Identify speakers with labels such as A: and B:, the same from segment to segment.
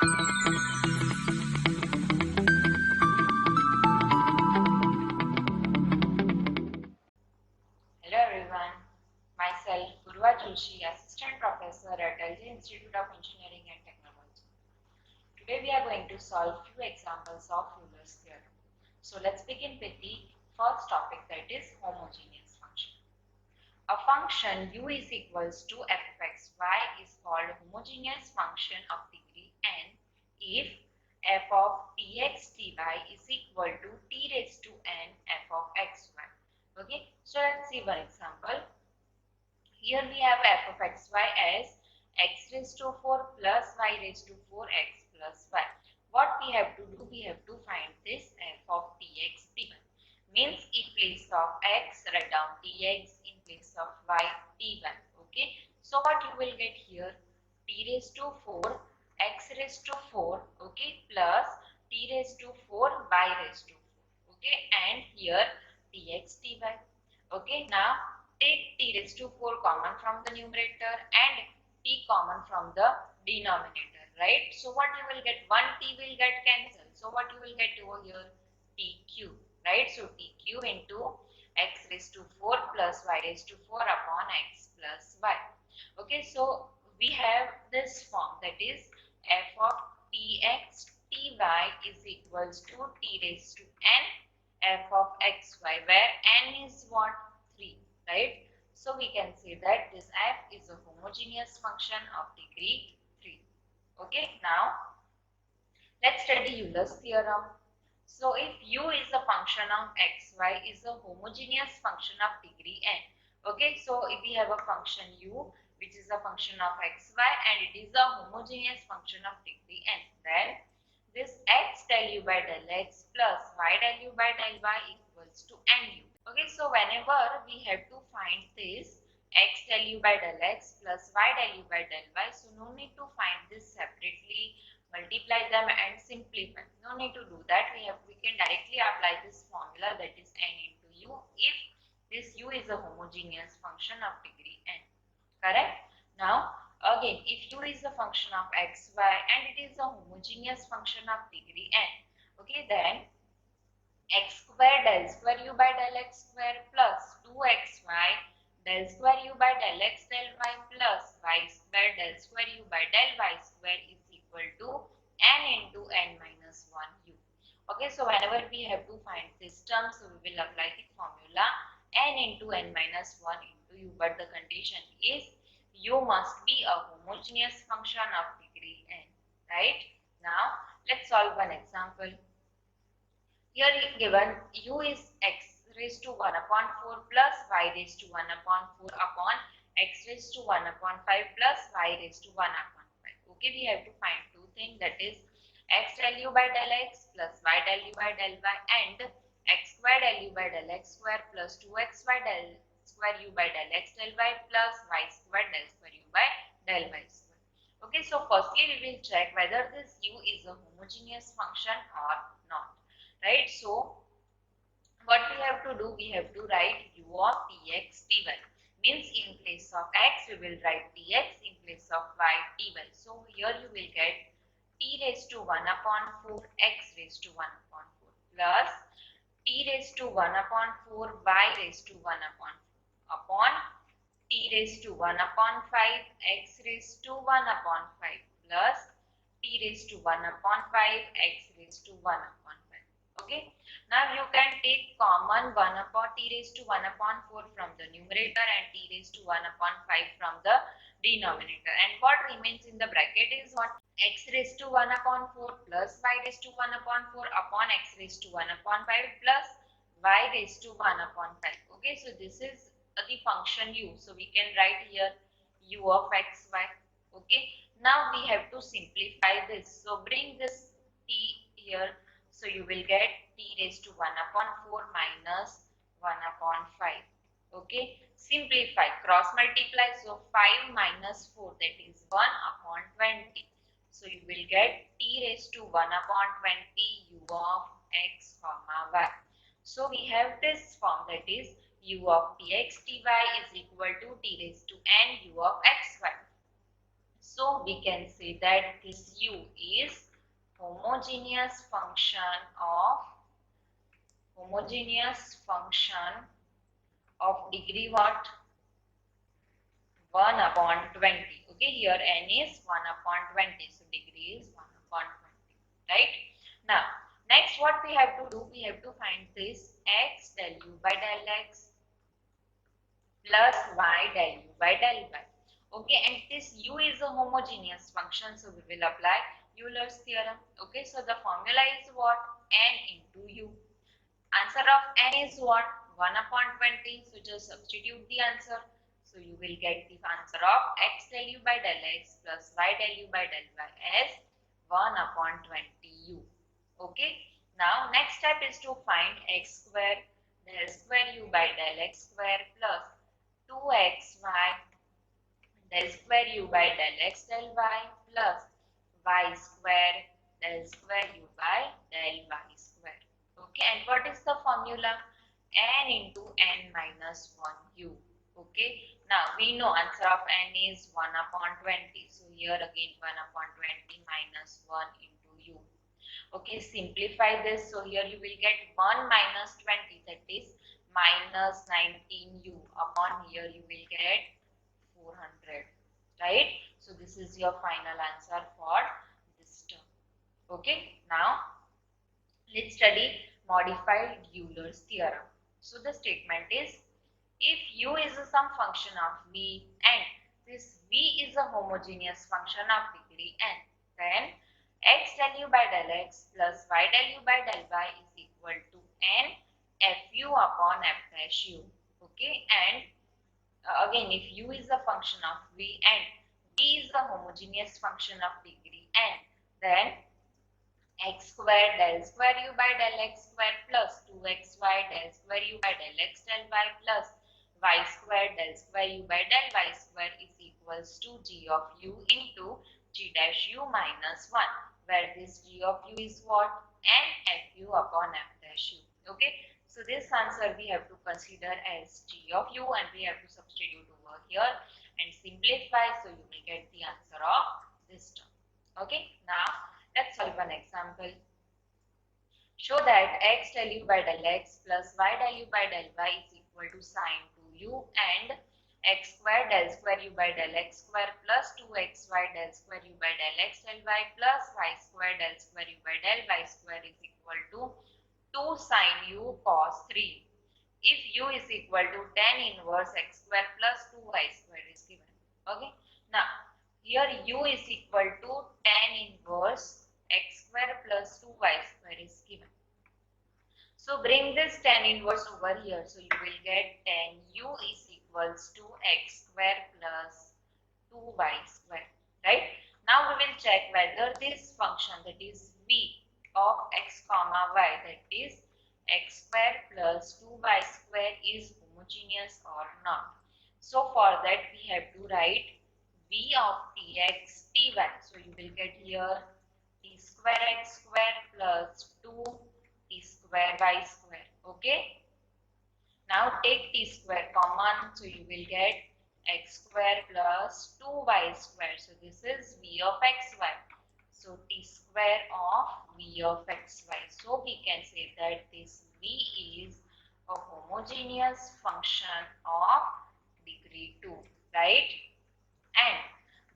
A: Hello everyone, myself Assistant Professor at LG Institute of Engineering and Technology. Today we are going to solve few examples of Euler's theorem. So let's begin with the first topic, that is homogeneous function. A function u is equals to f of xy is called homogeneous function of degree n if f of tx ty is equal to t raised to n f of xy. Okay, so let's see one example. Here we have f of xy as x raised to 4 plus y raised to 4x plus y. What we have to do? We have to find this f of tx ty. Means in place of x, write down tx, in place of y, ty. Okay. So what you will get here? T raised to 4, x raised to 4, okay, plus t raised to 4, y raised to 4. Okay. And here tx ty. Okay. Now take t raised to 4 common from the numerator and t common from the denominator, right? So what you will get? 1 t will get cancelled. So what you will get over here? T cube, right? So t cube into x raised to 4 plus y raised to 4 upon x plus y. Okay, so we have this form, that is f of tx ty is equals to t raised to n f of xy, where n is what? 3, right? So we can say that this f is a homogeneous function of degree 3. Okay, now let's study Euler's theorem. So if u is a function of xy is a homogeneous function of degree n. Okay, so if we have a function u which is a function of xy and it is a homogeneous function of degree n, then this x del u by del x plus y del u by del y equals to nu. Okay, so whenever we have to find this x del u by del x plus y del u by del y, so no need to find this separately, multiply them and simplify. No need to do that. We can directly apply this formula, that is n into u, if this u is a homogeneous function of degree n. Correct? Now again, if u is a function of xy and it is a homogeneous function of degree n, okay, then x square del square u by del x square plus 2xy del square u by del x del y plus y square del square u by del y square is equal to n into n minus 1 u. Okay, so whenever we have to find this term, so we will apply the formula n into n minus 1 into u, but the condition is u must be a homogeneous function of degree n, right? Now let's solve one example. Here given u is x raised to 1 upon 4 plus y raised to 1 upon 4 upon x raised to 1 upon 5 plus y raised to 1 upon 5. Okay, we have to find two things, that is x del u by del x plus y del u by del y and x square del u by del x square plus 2xy del square u by del x del y plus y square del square u by del y square. Okay, so firstly we will check whether this u is a homogeneous function or not. Right, so what we have to do? We have to write u of tx ty. Means in place of x we will write tx, in place of y ty. So here you will get t raised to 1 upon 4 x raised to 1 upon 4 plus t raised to 1 upon 4 y raised to 1 upon 4 upon t raised to 1 upon 5 x raised to 1 upon 5 plus t raised to 1 upon 5 x raised to 1 upon 5. Okay, now you can take common 1 upon t raised to 1 upon 4 from the numerator and t raised to 1 upon 5 from the denominator, and what remains in the bracket is what? X raised to 1 upon 4 plus y raised to 1 upon 4 upon x raised to 1 upon 5 plus y raised to 1 upon 5. Okay, so this is the function u, so we can write here u of xy. Okay, now we have to simplify this, so bring this t here. So you will get t raised to 1 upon 4 minus 1 upon 5. Okay, simplify, cross multiply. So 5 minus 4, that is 1 upon 20. So you will get t raised to 1 upon 20 u of x comma y. So we have this form, that is u of tx ty is equal to t raised to n u of xy. So we can say that this u is homogeneous function of degree what? 1 upon 20. Okay, here n is 1 upon 20. So degree is 1 upon 20. Right? Now, next what we have to do, we have to find this x del u by del x plus y del u by del y. Okay, and this u is a homogeneous function, so we will apply Euler's theorem. Okay, so the formula is what? N into u. Answer of n is what? 1 upon 20. So just substitute the answer. So you will get the answer of x del u by del x plus y del u by del y as 1 upon 20 u. Okay. Now next step is to find x square del square u by del x square plus 2xy del square u by del x del y plus y square del square u by del y square. Okay, and what is the formula? N into n minus 1 u. Okay, now we know answer of n is 1 upon 20. So here again 1 upon 20 minus 1 into u. Okay, simplify this. So here you will get 1 minus 20, that is minus 19u, upon here you will get 400. Right? So this is your final answer for this term. Okay, now let's study modified Euler's theorem. So the statement is, if u is some function of v and this v is a homogeneous function of degree n, then x del u by del x plus y del u by del y is equal to n fu upon f dash u. Okay, and again, if u is a function of v and v is a homogeneous function of degree n, then x square del square u by del x square plus 2xy del square u by del x del y plus y square del square u by del y square is equals to g of u into g dash u minus 1, where this g of u is what? N f u upon f dash u. Okay, so this answer we have to consider as g of u and we have to substitute over here and simplify, so you will get the answer of this term. Okay, now let's solve an example. Show that x del u by del x plus y del u by del y is equal to sine 2u and x square del square u by del x square plus 2xy del square u by del x del y plus y square del square u by del y square is equal to 2 sine u cos 3. If u is equal to tan inverse x square plus 2y square is given. Okay. Now, here u is equal to tan inverse x square plus 2y square is given. So bring this tan inverse over here. So you will get tan u is equals to x square plus 2y square. Right? Now we will check whether this function, that is v of x comma y, that is x square plus 2y square, is homogeneous or not. So for that we have to write v of tx ty. So you will get here t square x square plus 2 t square y square. Okay. Now take t square common, so you will get x square plus 2y square. So this is v of xy. So t square of v of xy. So we can say that this v is a homogeneous function of degree 2, right? And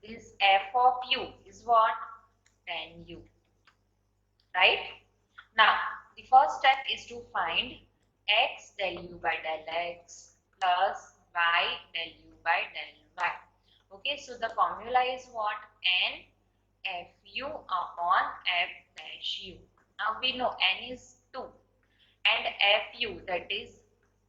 A: this f of u is what? Tan u, right? Now, the first step is to find x del u by del x plus y del u by del y. Okay, so the formula is what? N fu upon f dash u. Now we know n is 2 and fu, that is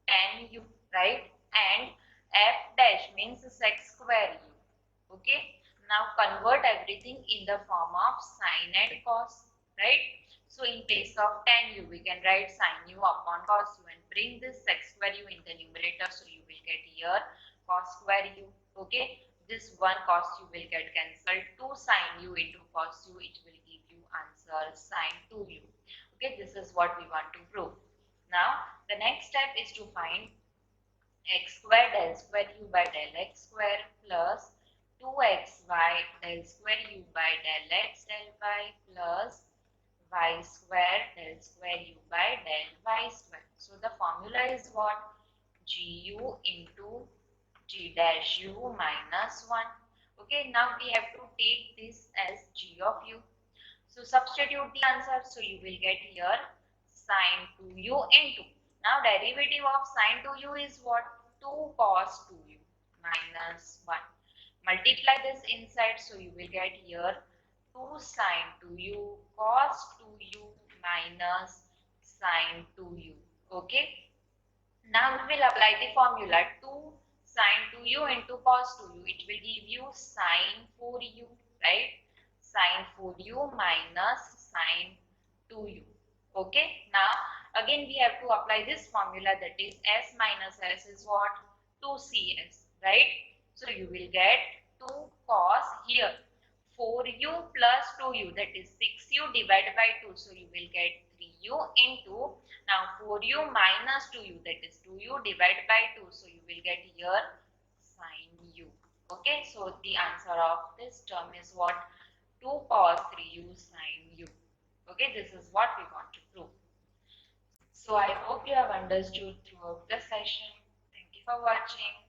A: tan u, right? And f dash means sec square u. Okay, now convert everything in the form of sine and cos, right? So in place of tan u, we can write sine u upon cos u and bring this sec square u in the numerator. So you will get here cos square u. Okay, this one cos u will get cancelled. 2 sine u into cos u, it will give you answer sine 2u. Okay, this is what we want to prove. Now the next step is to find x square del square u by del x square plus 2xy del square u by del x del y plus y square del square u by del y square. So the formula is what? Gu into g dash u minus 1. Okay, now we have to take this as g of u. So substitute the answer. So you will get here sine 2u into. Now derivative of sine 2u is what? 2 cos 2u minus 1. Multiply this inside. So you will get here 2 sine 2u cos 2u minus sine 2u. Okay. Now we will apply the formula 2 sine 2u into cos 2u. It will give you sine 4u, right? Sine 4u minus sine 2u. Okay. Now again we have to apply this formula, that is s minus s is what? 2cs, right? So you will get 2 cos here 4u plus 2u, that is 6u divided by 2. So you will get 3u into, now 4u minus 2u, that is 2u divided by 2. So you will get here sine u. Okay, so the answer of this term is what? 2 cos 3u sine u. Okay, this is what we want to prove. So I hope you have understood throughout the session. Thank you for watching.